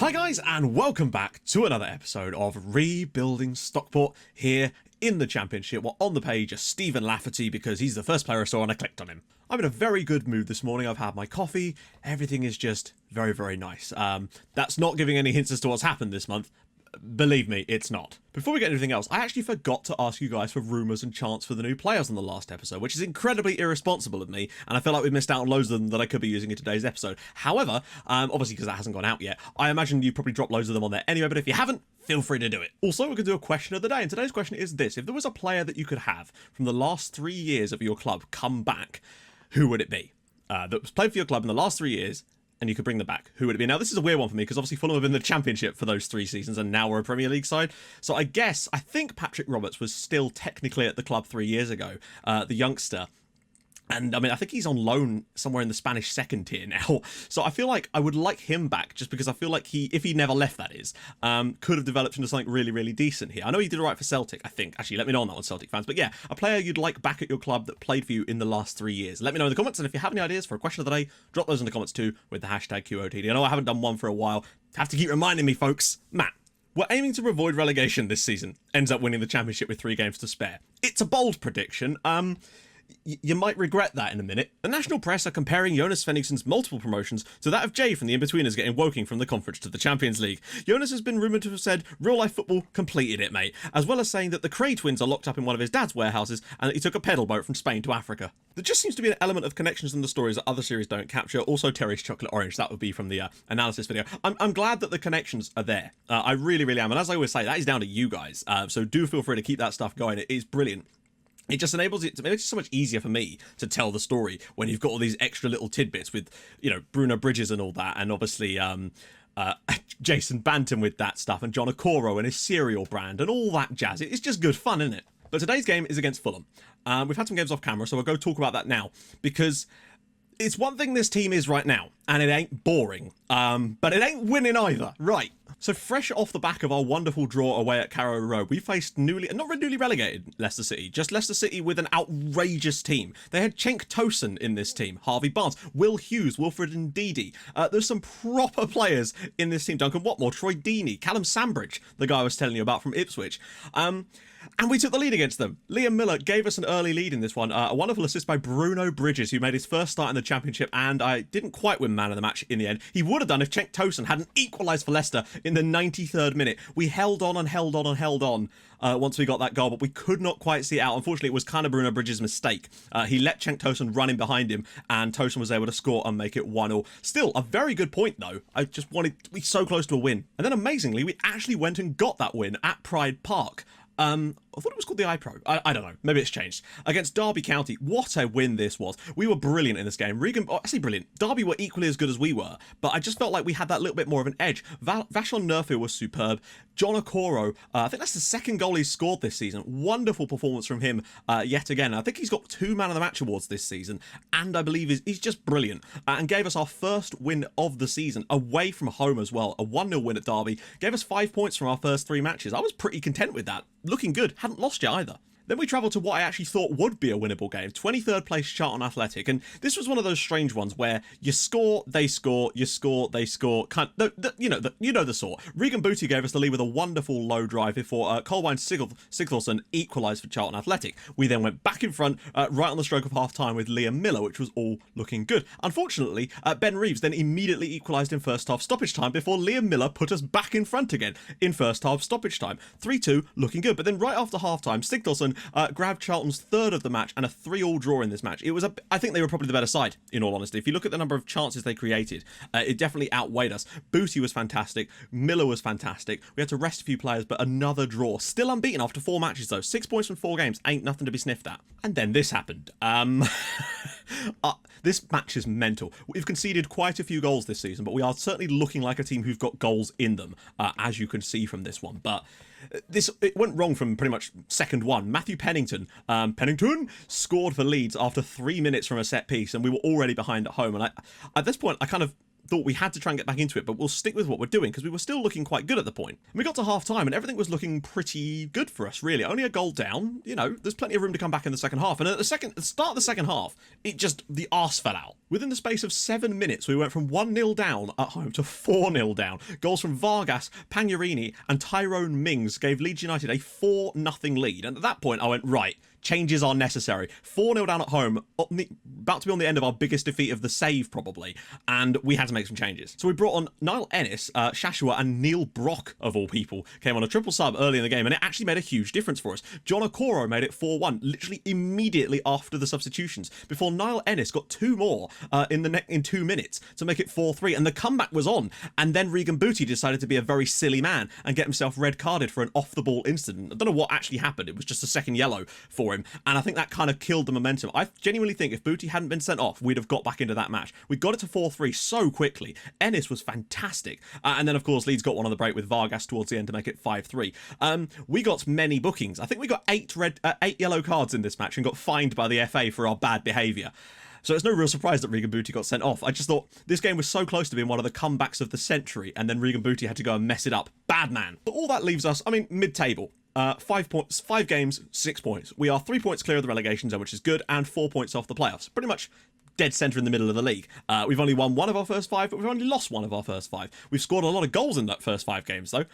Hi guys, and welcome back to another episode of Rebuilding Stockport here in the Championship. Well, on the page is Stephen Lafferty because he's the first player I saw and I clicked on him. I'm in a very good mood this morning. I've had my coffee. Everything is just very, very nice. That's not giving any hints as to what's happened this month. Believe me, it's not. Before we get anything else, I actually forgot to ask you guys for rumours and chants for the new players on the last episode, which is incredibly irresponsible of me, and I feel like we've missed out on loads of them that I could be using in today's episode. However, obviously because that hasn't gone out yet, I imagine you probably dropped loads of them on there anyway, but if you haven't, feel free to do it. Also, we're going to do a question of the day, and today's question is this. If there was a player that you could have from the last 3 years of your club come back, who would it be? That was played for your club in the last 3 years, and you could bring them back. Who would it be? Now, this is a weird one for me because obviously Fulham have been in the Championship for those 3 seasons and now we're a Premier League side. So I think Patrick Roberts was still technically at the club 3 years ago, the youngster. And I mean, I think he's on loan somewhere in the Spanish second tier now. So I feel like I would like him back just because I feel like if he never left, that is, could have developed into something really, really decent here. I know he did all right for Celtic, I think. Actually, let me know on that one, Celtic fans. But yeah, a player you'd like back at your club that played for you in the last 3 years. Let me know in the comments. And if you have any ideas for a question of the day, drop those in the comments too with the hashtag QOTD. I know I haven't done one for a while. Have to keep reminding me, folks. Matt. We're aiming to avoid relegation this season. Ends up winning the Championship with 3 games to spare. It's a bold prediction. You might regret that in a minute. The national press are comparing Jonas Svenningson's multiple promotions to that of Jay from the In-Betweeners getting Woking from the Conference to the Champions League. Jonas has been rumoured to have said, real life football completed it, mate, as well as saying that the Cray twins are locked up in one of his dad's warehouses and that he took a pedal boat from Spain to Africa. There just seems to be an element of connections in the stories that other series don't capture. Also, Terry's Chocolate Orange, that would be from the analysis video. I'm glad that the connections are there. I really, really am. And as I always say, that is down to you guys. So do feel free to keep that stuff going. It is brilliant. It just enables it to make it so much easier for me to tell the story when you've got all these extra little tidbits with, you know, Bruno Bridges and all that, and obviously Jason Bantam with that stuff, and John Okoro and his cereal brand and all that jazz. It's just good fun, isn't it? But today's game is against Fulham. We've had some games off camera, so we'll go talk about that now, because it's one thing this team is right now, and it ain't boring, but it ain't winning either, right? So fresh off the back of our wonderful draw away at Carrow Road, we faced not newly relegated Leicester City, just Leicester City with an outrageous team. They had Cenk Tosun in this team, Harvey Barnes, Will Hughes, Wilfred Ndidi. There's some proper players in this team. Duncan Watmore, Troy Deeney, Callum Sambridge, the guy I was telling you about from Ipswich. And we took the lead against them. Liam Miller gave us an early lead in this one. A wonderful assist by Bruno Bridges, who made his first start in the Championship, and I didn't quite win man of the match in the end. He would have done if Cenk Tosun hadn't equalised for Leicester in the 93rd minute. We held on and held on and held on once we got that goal, but we could not quite see it out. Unfortunately, it was kind of Bruno Bridges' mistake. He let Cenk Tosun run in behind him, and Tosun was able to score and make it 1-0. Still, a very good point, though. I just wanted to be so close to a win. And then, amazingly, we actually went and got that win at Pride Park. I thought it was called the iPro. I don't know. Maybe it's changed. Against Derby County. What a win this was. We were brilliant in this game. I say brilliant. Derby were equally as good as we were, but I just felt like we had that little bit more of an edge. Vashon Nerfil was superb. John Okoro, I think that's the second goal he's scored this season. Wonderful performance from him yet again. I think he's got 2 Man of the Match awards this season, and I believe he's just brilliant. And gave us our first win of the season away from home as well. A 1-0 win at Derby. Gave us 5 points from our first 3 matches. I was pretty content with that. Looking good. Hadn't lost yet either. Then we travelled to what I actually thought would be a winnable game, 23rd place Charlton Athletic, and this was one of those strange ones where you score, they score, you score, they score. You know the sort. Regan Booty gave us the lead with a wonderful low drive before Colwyn Sigthorsson equalised for Charlton Athletic. We then went back in front right on the stroke of half-time with Liam Miller, which was all looking good. Unfortunately, Ben Reeves then immediately equalised in first half stoppage time before Liam Miller put us back in front again in first half stoppage time. 3-2, looking good. But then right after half-time, Sigthorsson grabbed Charlton's 3rd of the match and a 3-3 draw in this match. I think they were probably the better side, in all honesty. If you look at the number of chances they created, it definitely outweighed us. Booty was fantastic. Miller was fantastic. We had to rest a few players, but another draw. Still unbeaten after 4 matches, though. 6 points from 4 games. Ain't nothing to be sniffed at. And then this happened. This match is mental. We've conceded quite a few goals this season, but we are certainly looking like a team who've got goals in them, as you can see from this one. But it went wrong from pretty much second one. Matthew Pennington scored for Leeds after 3 minutes from a set piece, and we were already behind at home. And at this point, I kind of thought we had to try and get back into it, but we'll stick with what we're doing because we were still looking quite good at the point. And we got to half time and everything was looking pretty good for us, really. Only a goal down, you know, there's plenty of room to come back in the second half. And at the start of the second half, the arse fell out. Within the space of 7 minutes, we went from 1-0 down at home to 4-0 down. Goals from Vargas, Pagnarini and Tyrone Mings gave Leeds United a 4-0 lead. And at that point, I went, right, changes are necessary. 4-0 down at home, about to be on the end of our biggest defeat of the save, probably, and we had to make some changes. So we brought on Niall Ennis, Shashua, and Neil Brock, of all people, came on a triple sub early in the game, and it actually made a huge difference for us. John Okoro made it 4-1, literally immediately after the substitutions, before Niall Ennis got 2 more in 2 minutes to make it 4-3, and the comeback was on, and then Regan Booty decided to be a very silly man and get himself red-carded for an off-the-ball incident. I don't know what actually happened, it was just a second yellow for him, and I think that kind of killed the momentum. I genuinely think if Booty hadn't been sent off, we'd have got back into that match. We got it to 4-3 so quickly. Ennis was fantastic, and then of course Leeds got one on the break with Vargas towards the end to make it 5-3. We got many bookings. I think we got 8 yellow cards in this match and got fined by the FA for our bad behaviour. So it's no real surprise that Regan Booty got sent off. I just thought this game was so close to being one of the comebacks of the century, and then Regan Booty had to go and mess it up. Bad man. But all that leaves us, I mean, mid-table. 5 points, 5 games, 6 points. We are 3 points clear of the relegation zone, which is good, and 4 points off the playoffs. Pretty much dead centre in the middle of the league. We've only won 1 of our first 5, but we've only lost 1 of our first 5. We've scored a lot of goals in that first 5 games, though.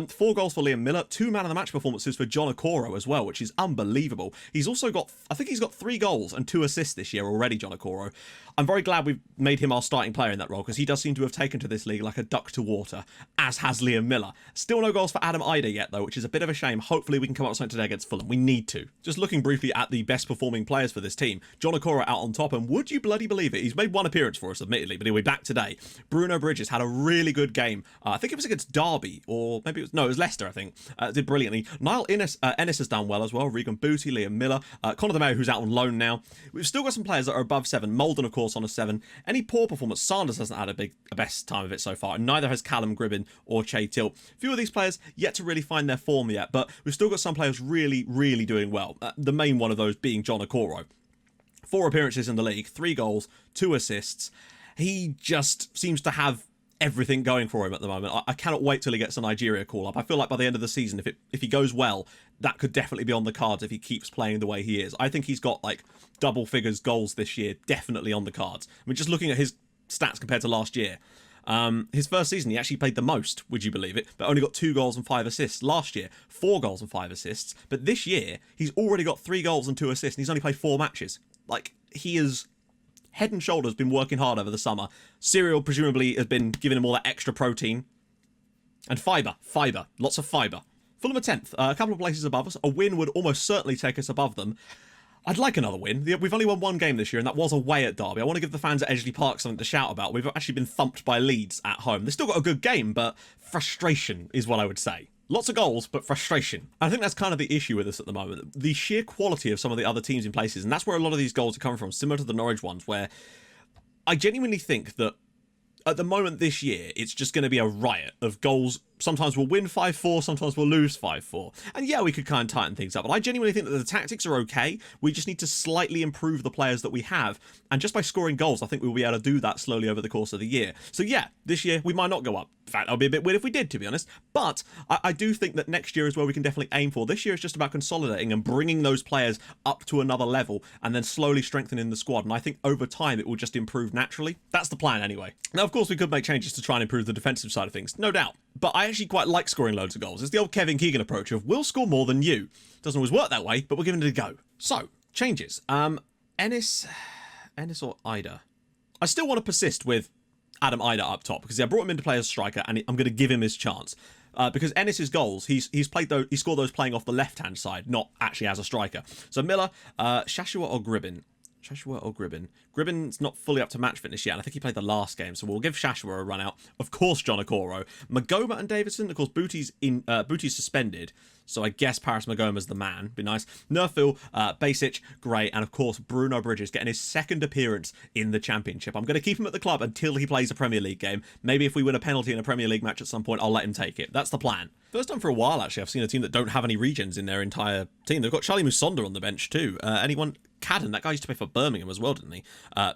4 goals for Liam Miller, 2 man of the match performances for John Okoro as well, which is unbelievable. He's also got, I think he's got 3 goals and 2 assists this year already, John Okoro. I'm very glad we've made him our starting player in that role, because he does seem to have taken to this league like a duck to water, as has Liam Miller. Still no goals for Adam Ida yet, though, which is a bit of a shame. Hopefully we can come up with something today against Fulham. We need to. Just looking briefly at the best performing players for this team, John Okoro out on top, and would you bloody believe it, he's made 1 appearance for us, admittedly, but he'll be back today. Bruno Bridges had a really good game. I think it was against Derby, or maybe it was Leicester, I think. Did brilliantly. Niall Ennis has done well as well. Regan Booty, Liam Miller, Conor the Mayor, who's out on loan now. We've still got some players that are above 7. Molden, of course, on a 7. Any poor performance, Sanders hasn't had a best time of it so far, and neither has Callum Gribbin or Che Tilt. Few of these players yet to really find their form yet, but we've still got some players really, really doing well. The main one of those being John Okoro. 4 appearances in the league, 3 goals, 2 assists. He just seems to have everything going for him at the moment. I cannot wait till he gets a Nigeria call-up. I feel like by the end of the season, if he goes well, that could definitely be on the cards if he keeps playing the way he is. I think he's got like double figures goals this year, definitely on the cards. I mean, just looking at his stats compared to last year, his first season he actually played the most, would you believe it, but only got 2 goals and 5 assists. Last year 4 goals and 5 assists, but this year he's already got 3 goals and 2 assists, and he's only played 4 matches. Like, he is head and shoulders been working hard over the summer. Cereal presumably has been giving him all that extra protein and fibre, lots of fibre. Fulham are 10th, a couple of places above us. A win would almost certainly take us above them. I'd like another win. We've only won 1 game this year, and that was away at Derby. I want to give the fans at Edgeley Park something to shout about. We've actually been thumped by Leeds at home. They've still got a good game, but frustration is what I would say. Lots of goals, but frustration. I think that's kind of the issue with us at the moment. The sheer quality of some of the other teams in places, and that's where a lot of these goals are coming from, similar to the Norwich ones, where I genuinely think that at the moment this year, it's just going to be a riot of goals. Sometimes we'll win 5-4, sometimes we'll lose 5-4. And yeah, we could kind of tighten things up, but I genuinely think that the tactics are okay. We just need to slightly improve the players that we have. And just by scoring goals, I think we'll be able to do that slowly over the course of the year. So yeah, this year we might not go up. In fact, that would be a bit weird if we did, to be honest. But I do think that next year is where we can definitely aim for. This year is just about consolidating and bringing those players up to another level and then slowly strengthening the squad. And I think over time it will just improve naturally. That's the plan anyway. Now, of course, we could make changes to try and improve the defensive side of things, no doubt. But I actually quite like scoring loads of goals. It's the old Kevin Keegan approach of we'll score more than you. Doesn't always work that way, but we're giving it a go. So, changes. Ennis or Ida? I still want to persist with Adam Ida up top because I brought him in to play as striker, and I'm going to give him his chance. Because Ennis's goals, he scored those playing off the left-hand side, not actually as a striker. So Miller, Shashua or Gribbin? Shashua or Gribbin? Gribbin's not fully up to match fitness yet, and I think he played the last game, so we'll give Shashua a run out. Of course, John Okoro. Magoma and Davidson, of course, Booty's suspended, so I guess Paris Magoma's the man. Be nice. Nerfil, Basic, Gray, and of course, Bruno Bridges getting his 2nd appearance in the Championship. I'm going to keep him at the club until he plays a Premier League game. Maybe if we win a penalty in a Premier League match at some point, I'll let him take it. That's the plan. First time for a while, actually, I've seen a team that don't have any regens in their entire team. They've got Charlie Musonda on the bench too. Cadden, that guy used to play for Birmingham as well, didn't he?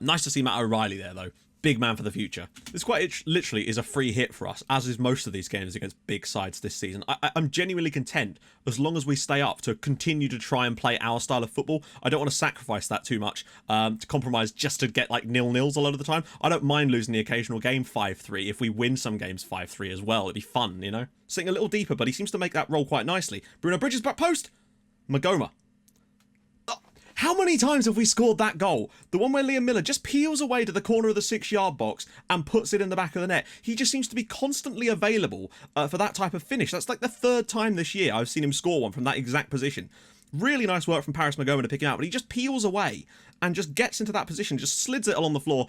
Nice to see Matt O'Reilly there, though. big man for the future. This quite literally is a free hit for us, as is most of these games against big sides this season. I'm genuinely content as long as we stay up to continue to try and play our style of football. I don't want to sacrifice that too much to compromise just to get like 0-0s a lot of the time. I don't mind losing the occasional game 5-3 if we win some games 5-3 as well. It'd be fun, you know? Sitting a little deeper, but he seems to make that role quite nicely. Bruno Bridges back post. Magoma. How many times have we scored that goal? The one where Liam Miller just peels away to the corner of the 6-yard box and puts it in the back of the net. He just seems to be constantly available for that type of finish. That's like the 3rd time this year I've seen him score one from that exact position. Really nice work from Paris Magoma to pick him out, but he just peels away and just gets into that position, just slids it along the floor.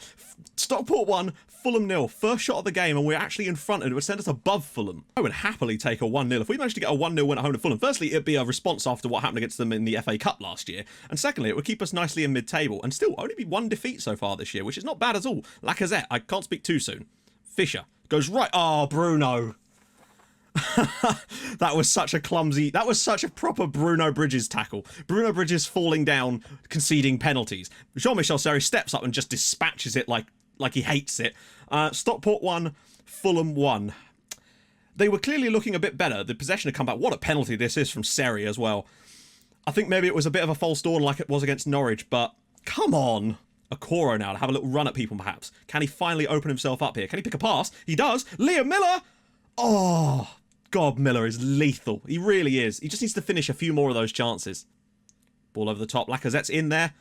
Stockport 1, Fulham 0. First shot of the game, and we're actually in front, and it would send us above Fulham. I would happily take a 1-0. If we managed to get a 1-0 win at home to Fulham, firstly, it'd be a response after what happened against them in the FA Cup last year, and secondly, it would keep us nicely in mid-table, and still only be 1 defeat so far this year, which is not bad at all. Lacazette, I can't speak too soon. Fisher goes right. Oh, Bruno. That was such a clumsy, that was such a proper Bruno Bridges tackle. Bruno Bridges falling down, conceding penalties. Jean-Michel Seri steps up and just dispatches it like he hates it. Stockport 1, Fulham 1. They were clearly looking a bit better. The possession had come back. What a penalty this is from Seri as well. I think maybe it was a bit of a false dawn like it was against Norwich, but come on. Okoro now to have a little run at people perhaps. Can he finally open himself up here? Can he pick a pass? He does. Liam Miller! Oh, God, Miller is lethal. He really is. He just needs to finish a few more of those chances. Ball over the top. Lacazette's in there.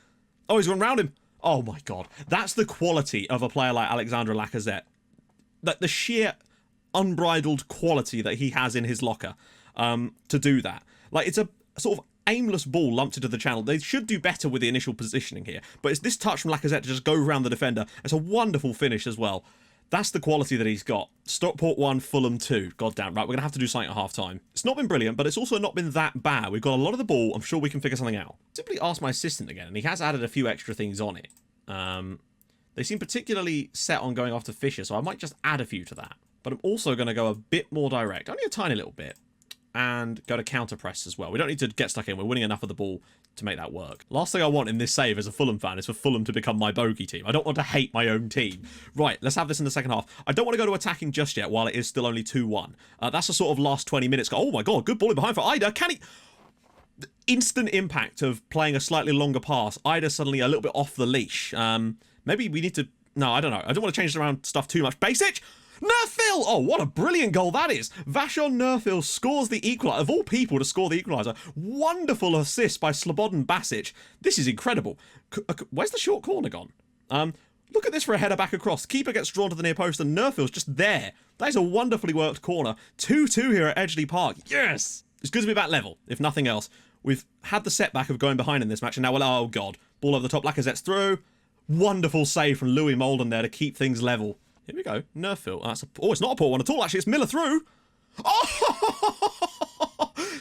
Oh, he's gone round him. Oh, my God. That's the quality of a player like Alexandre Lacazette. The sheer unbridled quality that he has in his locker to do that. Like, it's a sort of aimless ball lumped into the channel. They should do better with the initial positioning here. But it's this touch from Lacazette to just go around the defender. It's a wonderful finish as well. That's the quality that he's got. Stockport 1, Fulham 2. Goddamn, right, we're going to have to do something at half-time. It's not been brilliant, but it's also not been that bad. We've got a lot of the ball. I'm sure we can figure something out. Simply ask my assistant again, and he has added a few extra things on it. They seem particularly set on going after Fisher, so I might just add a few to that. But I'm also going to go a bit more direct, only a tiny little bit, and go to counter press as well. We don't need to get stuck in. We're winning enough of the ball to make that work. Last thing I want in this save as a Fulham fan is for Fulham to become my bogey team. I don't want to hate my own team. Right, let's have this in the second half. I don't want to go to attacking just yet while it is still only 2-1. That's a sort of last 20 minutes. Oh my God, good ball in behind for Ida. Can he... The instant impact of playing a slightly longer pass. Ida suddenly a little bit off the leash. Maybe we need to... No, I don't know. I don't want to change around stuff too much. Basic! Nerfil! Oh, what a brilliant goal that is. Vashon Nerfil scores the equaliser. Of all people to score the equaliser. Wonderful assist by Slobodan Basic. This is incredible. Where's the short corner gone? Look at this for a header back across. Keeper gets drawn to the near post and Nerfil's just there. That is a wonderfully worked corner. 2-2 here at Edgeley Park. Yes! It's good to be back level, if nothing else. We've had the setback of going behind in this match and now, well, oh God. Ball over the top. Lacazette's through. Wonderful save from Louis Molden there to keep things level. Here we go. Nerfil. Oh, it's not a poor one at all, actually. It's Miller through. Oh!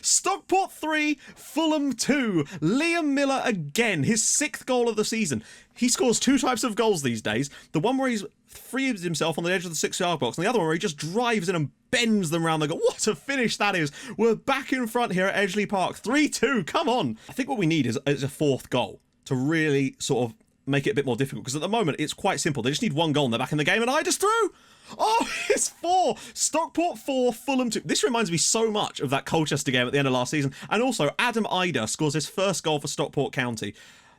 Stockport 3, Fulham 2. Liam Miller again. His 6th goal of the season. He scores 2 types of goals these days. The one where he's frees himself on the edge of the 6-yard box, and the other one where he just drives in and bends them around the goal. What a finish that is. We're back in front here at Edgeley Park. 3-2. Come on. I think what we need is a 4th goal to really sort of make it a bit more difficult, because at the moment it's quite simple. They just need 1 goal and they're back in the game, and Ida's through. Oh, it's 4. Stockport 4, Fulham 2. This reminds me so much of that Colchester game at the end of last season. And also, Adam Ida scores his first goal for Stockport County.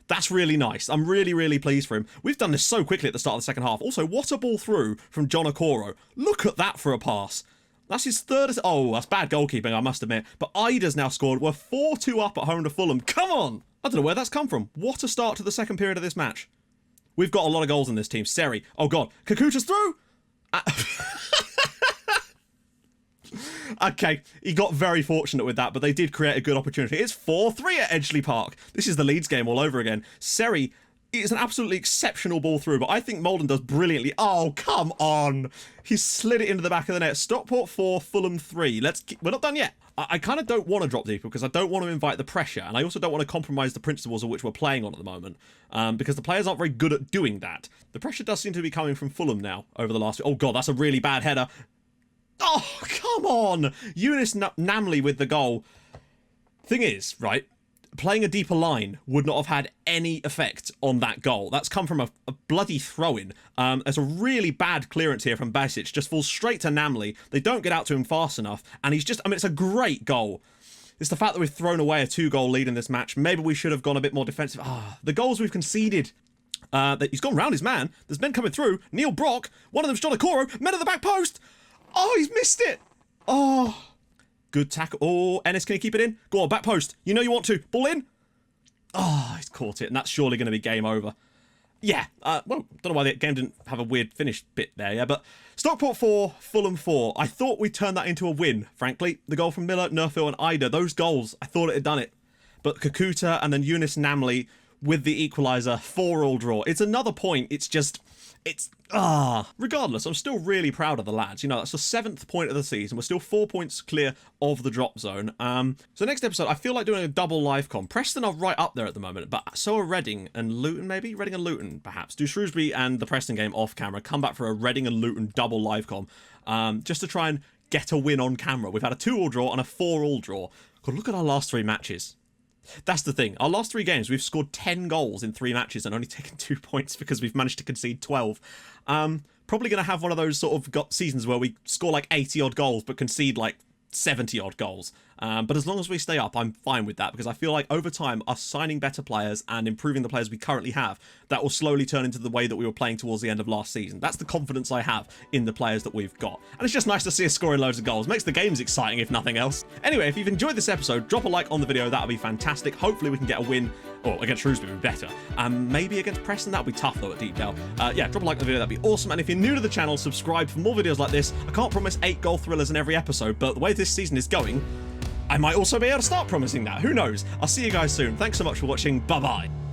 That's really nice. I'm really, really pleased for him. We've done this so quickly at the start of the second half. Also, what a ball through from John Okoro. Look at that for a pass. That's his 3rd. Oh, that's bad goalkeeping, I must admit. But Ida's now scored. We're 4-2 up at home to Fulham. Come on. I don't know where that's come from. What a start to the second period of this match. We've got a lot of goals in this team. Seri. Oh, God. Kakuta's through. Okay, he got very fortunate with that, but they did create a good opportunity. It's 4-3 at Edgeley Park. This is the Leeds game all over again. Seri is an absolutely exceptional ball through, but I think Molden does brilliantly. Oh, come on. He slid it into the back of the net. Stockport 4, Fulham 3. We're not done yet. I kind of don't want to drop deeper because I don't want to invite the pressure, and I also don't want to compromise the principles of which we're playing on at the moment, because the players aren't very good at doing that. The pressure does seem to be coming from Fulham now over the last... Oh, God, that's a really bad header. Oh, come on. Eunice Namley with the goal. Thing is, right, playing a deeper line would not have had any effect on that goal. That's come from a bloody throw-in. There's a really bad clearance here from Basic, just falls straight to Namli. They don't get out to him fast enough, and he's just, I mean, it's a great goal. It's the fact that we've thrown away a 2-goal lead in this match. Maybe we should have gone a bit more defensive. The goals we've conceded. That he's gone round his man. There's men coming through. Neil Brock. One of them's John Okoro. Men at the back post. Oh, he's missed it. Oh. Good tackle. Oh, Ennis, can he keep it in? Go on, back post. You know you want to. Ball in. Oh, he's caught it. And that's surely going to be game over. Yeah. Well, don't know why the game didn't have a weird finish bit there, yeah. But Stockport 4, Fulham 4. I thought we'd turn that into a win, frankly. The goal from Miller, Nerfil and Ida. Those goals, I thought it had done it. But Kakuta and then Eunice Namli with the equaliser, 4-4 draw. It's another point. It's just, regardless, I'm still really proud of the lads. You know, that's the 7th point of the season. We're still 4 points clear of the drop zone. So next episode, I feel like doing a double live com. Preston are right up there at the moment, but so are Reading and Luton, maybe? Reading and Luton, perhaps. Do Shrewsbury and the Preston game off camera. Come back for a Reading and Luton double live com. Just to try and get a win on camera. We've had a 2-2 draw and a 4-4 draw. God, look at our last 3 matches. That's the thing. Our last 3 games, we've scored 10 goals in 3 matches and only taken 2 points because we've managed to concede 12. Probably going to have one of those sort of seasons where we score like 80-odd goals but concede like 70-odd goals. But as long as we stay up, I'm fine with that because I feel like over time, us signing better players and improving the players we currently have, that will slowly turn into the way that we were playing towards the end of last season. That's the confidence I have in the players that we've got. And it's just nice to see us scoring loads of goals. Makes the games exciting, if nothing else. Anyway, if you've enjoyed this episode, drop a like on the video. That'll be fantastic. Hopefully we can get a win, or against Shrewsbury would be better. Maybe against Preston, that'll be tough though at Deepdale. Yeah, drop a like on the video. That'd be awesome. And if you're new to the channel, subscribe for more videos like this. I can't promise 8 goal thrillers in every episode, but the way this season is going, I might also be able to start promising that. Who knows? I'll see you guys soon. Thanks so much for watching. Bye-bye.